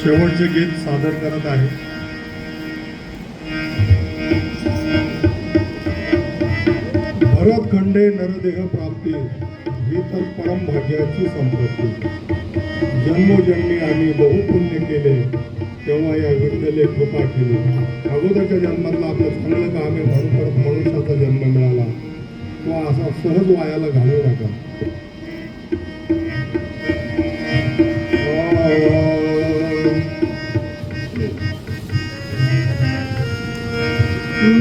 शेवटचे गीत सादर करत आहे. भरत खंडे नरदेह प्राप्ती ही तर परम भाग्याची संपत्ती. जन्मोजन्मी आम्ही बहुपुण्य केले तेव्हा या विठ्ठले कृपा केली. अगोदरच्या जन्मातला आपलं चांगलं काम आहे म्हणून परत मनुष्याचा जन्म मिळाला. तो असा सहज वायाला घालू नका.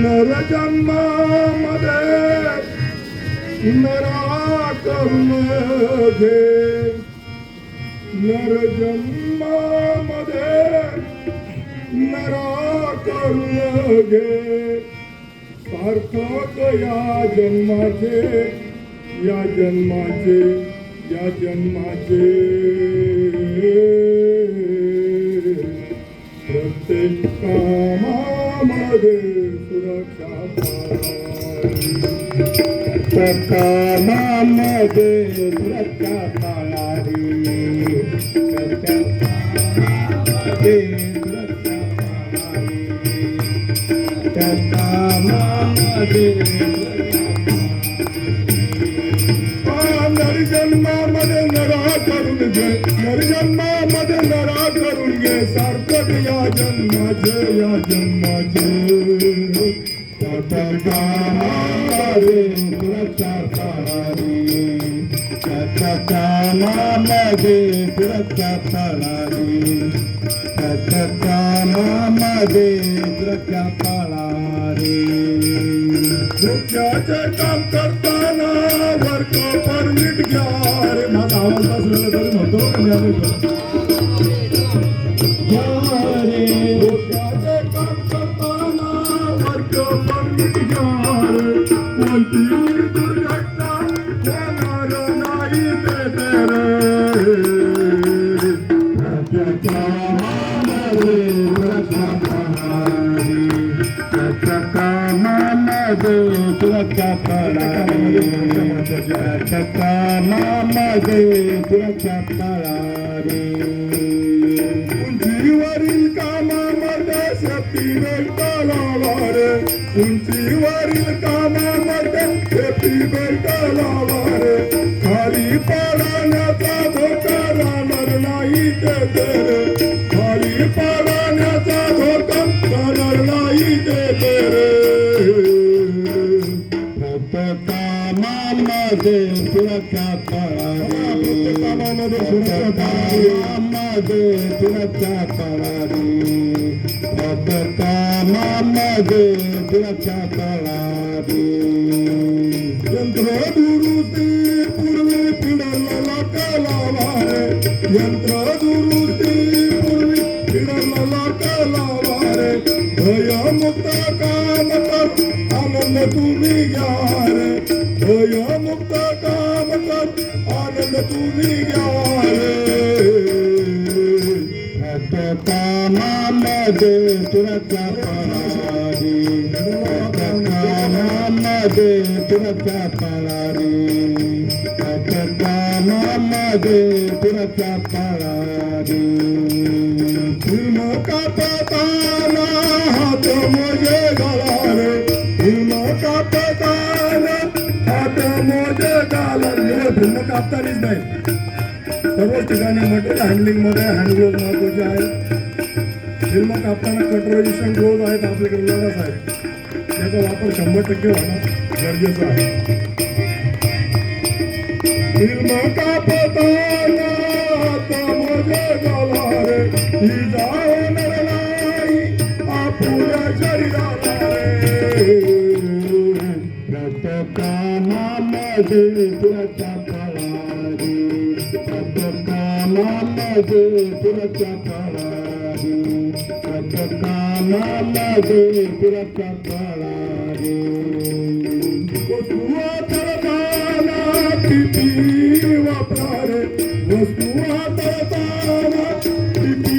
नर जन्मामध्ये नरा करून घे. नर जन्मामध्ये नरा करून घे. सार्थक या जन्माचे या जन्माचे या जन्माचे. प्रत्येक कामामध्ये सुरक्षा कामामध्ये सुरक्षा पाळावी. नरजन्मामध्ये नरा करून घे. नरजन्मामध्ये नरा करून घे. सार्थक या जन्माचे या जन्माचे. सुरक्षा पाळावी. कामामध्ये सुरक्षा पाळावी. कामामध्ये सुरक्षा पाळावी. डोक्याचे काम करताना वर्क परमिट घ्या. रे माझा आवाज असलेला तरी म्हणतो डोक्याचे काम करताना वर्क परमिट घ्या. कोणती दुर्घटना होणार नाही ते रे. सुरक्षा पाळावी. कामामध्ये सुरक्षा पाळावी. उंचीवरील कामामध्ये शेती बेल्टाला रे. उंचीवरील कामामध्ये शेती बेल्टाला रे. खाली पाडण्याचा धोका राहणार नाही ते रे. खाली पाडण्याचा धोका राहणार नाही ते रे. कामामध्ये सुरक्षा पाळावी. कामामध्ये सुरक्षा पाळावी. कामामध्ये सुरक्षा पाळावी. यंत्र दुरुस्ती पूर्वी पिढला कालावा रे. यंत्र दुरुस्ती पूर्वी पिढला कालावा रे. भयमुक्त काम कर आनंद तुम्ही घ्या रे. भयमुक्त काम कर आनंद तुम्ही घ्या रे. कामामध्ये सुरक्षा पाळावी. कामामध्ये सुरक्षा पाळावी. कामामध्ये सुरक्षा पाळावी. फिल्म कापताना हात मोजे घाला रे. फिल्म कापताना हात मोजे घाला रे. फिल्म कापतानीच नाही सर्वच ठिकाणी मटेरियल हँडलिंगमध्ये हँडग्लोव्ह महत्वाचे आहेत. फिल्म कापताना कटरायझेशन ग्लोव्ह आहेत आपल्याकडे लवस आहे. त्याचा वापर 100% होणं गरजेचं आहे. फिल्म कापताना हात मोजे घाला रे. ही जाणार नाही आपल्या शरीराला रे. कामामध्ये सुरक्षा पाळावी. कामामध्ये सुरक्षा पाळावी. कामामध्ये सुरक्षा पाळावी. वस्तू हाताळताना किती वापरा रे. वस्तू हाताळताना किती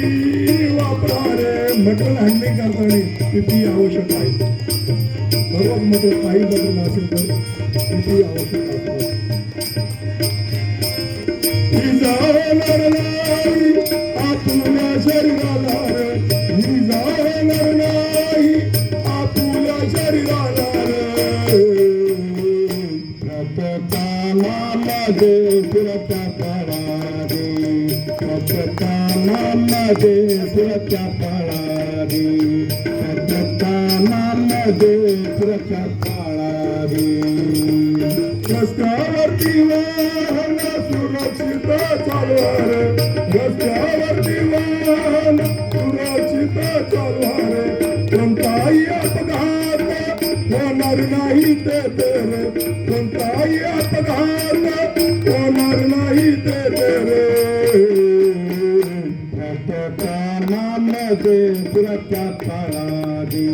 वापरा रे. मटेरियल हँडलिंग करताना किती आवश्यक आहे. सर्वात मोठं काही बदल असेल तर किती आवश्यक असतात. जाणार नाही आपल्या शरीराला प्रत्येकानामध्ये सुरक्षा पाळावी, प्रत्येकानामध्ये सुरक्षा पाळावी. रस्त्यावरती वाहन सुरक्षित चालवा रे, रस्त्यावरती वाहन सुरक्षित चालवा रे, कोणताही अपघात होणार नाही तेथे रे, कोणताही अपघात होणार नाही तेथे रे. प्रत्येकानामध्ये सुरक्षा पाळावी,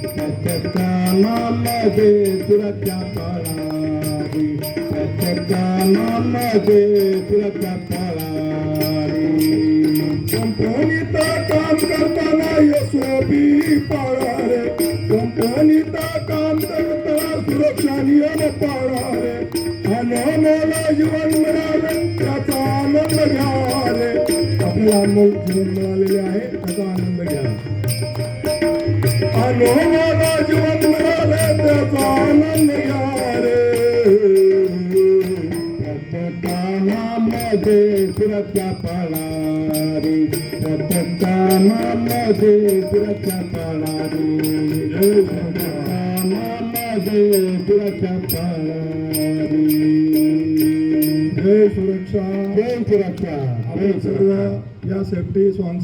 प्रत्येकानामध्ये सुरक्षा पाळावी, प्रत्येकानामध्ये सुरक्षा पाळावी. कंपनीत काम करताना एसओपी पाळा रे, कंपनीत काम करताना सुरक्षा नियम पाळा रे, अनमोल जीवन मिळाले त्याचा आनंद घ्या रे. आपल्याला अनमोल जीवन मिळालेले आहे त्याचा आनंद घ्या. अनमोल जीवन मिळाले त्याचा आनंद घ्या रे. प्रत्येकानामध्ये सुरक्षा पाळावी, प्रत्येकानामध्ये सुरक्षा पाळावी, प्रत्येकानामध्ये सुरक्षा पाळावी. जय सुरक्षा. जय सुरक्षा. आपण सर्व या सेफ्टी सॉंग